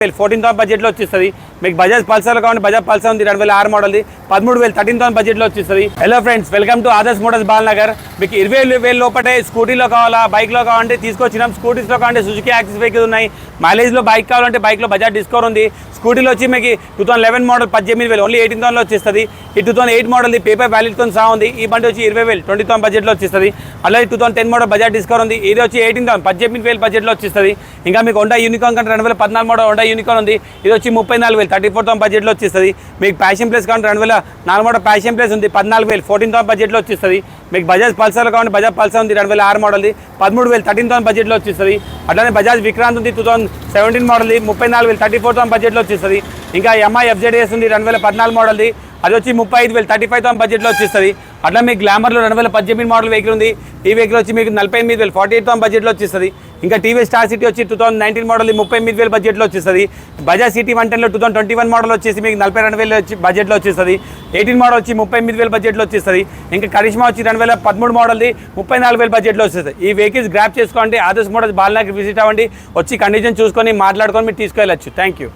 14,000 బడ్జెట్లో వచ్చేస్తుంది. మీకు బజాజ్ పల్సర్ కావాలి, బజాజ్ పల్సర్ ఉంది 2006 మోడల్ది 13,000 13,000 బడ్జెట్లో వచ్చేస్తుంది. Hello friends, welcome to Adarsh Motors Balanagar. మీకు 20,000 లోపటే స్కూటీలో కావాలా, బైక్లో కావాలంటే తీసుకొచ్చినాం. స్కూటీస్లో కావాలంటే సుజుకి యాక్సిస్ వెహికల్ ఉన్నాయి. మైలేజ్లో బైక్ కావాలంటే బైక్లో బజాజ్ డిస్కవర్ ఉంది. స్కూటీలో వచ్చి మీకు 2011 మోడల్ 18,000 ఓన్లీ 18,000 వచ్చేస్తుంది. ఈ 2008 మోడల్ది పేపర్ వ్యాలిడ్తో సహా ఉంది. ఈ బండి వచ్చి 20,000 20,000 బడ్జెట్లో వచ్చేస్తుంది. అలాగే 2010 మోడల్ బజాజ్ డిస్కవర్ ఉంది. ఇది వచ్చి 18,000 18,000 బడ్జెట్లో వచ్చేస్తుంది. ఇంకా మీకు హోండా యూనికార్న్ కంటే 2014 మోడల్ హోండా యూనికార్న్ ఉంది. ఇది వచ్చి 34,000 34,000 బడ్జెట్లో వచ్చేస్తుంది. మీకు ప్యాషన్ ప్లేస్ కావాలంటే 2004 మోడల్ ప్యాషన్ ప్లేస్ ఉంది 14,000 14,000 బడ్జెట్లో వచ్చేస్తుంది. మీకు బజాజ్ పల్సర్ కావాలంటే బజాజ్ పల్సర్ ఉంది 2006 మోడల్ది 13,000 13,000 బడ్జెట్లో వచ్చేస్తుంది. అట్లానే బజాజ్ విక్రాంత్ ఉంది 2017 మోడల్ది 34,000 34,000 బడ్జెట్లో వచ్చేస్తుంది. ఇంకా ఎంఐ FZS ఉంది 2014 మోడల్ది, అది వచ్చి 35,000 35,000 బడ్జెట్లో వచ్చేస్తుంది. అట్లా మీకు గ్లామర్లో 2018 మోడల్ వెహికల్ ఉంది. ఈ వెహికల్ వచ్చి మీకు 48,000 48,000 బడ్జెట్లో వచ్చేస్తుంది. ఇంకా టీవీ స్టార్ సిటీ వచ్చి 2019 మోడల్ 38,000 బడ్జెట్లో వచ్చేస్తుంది. బజాజ్ సిటీ 110లో 2021 మోడల్ వచ్చేసి మీకు 42,000 బడ్జెట్లో వచ్చేస్తుంది. 18 మోడల్ వచ్చి 38,000 బడ్జెట్లో వచ్చేస్తుంది. ఇంకా కరిష్మా వచ్చి 2013 మోడల్ది 34,000 బడ్జెట్లో వచ్చేస్తుంది. ఈ వెహికల్స్ గ్రాప్ చేసుకోండి. ఆదర్శ్ మోటార్స్ బాలనగర్ విజిట్ అవ్వండి. వచ్చి కండిషన్ చూసుకొని మాట్లాడుకొని మీరు తీసుకెళ్ళచ్చు. Thank you.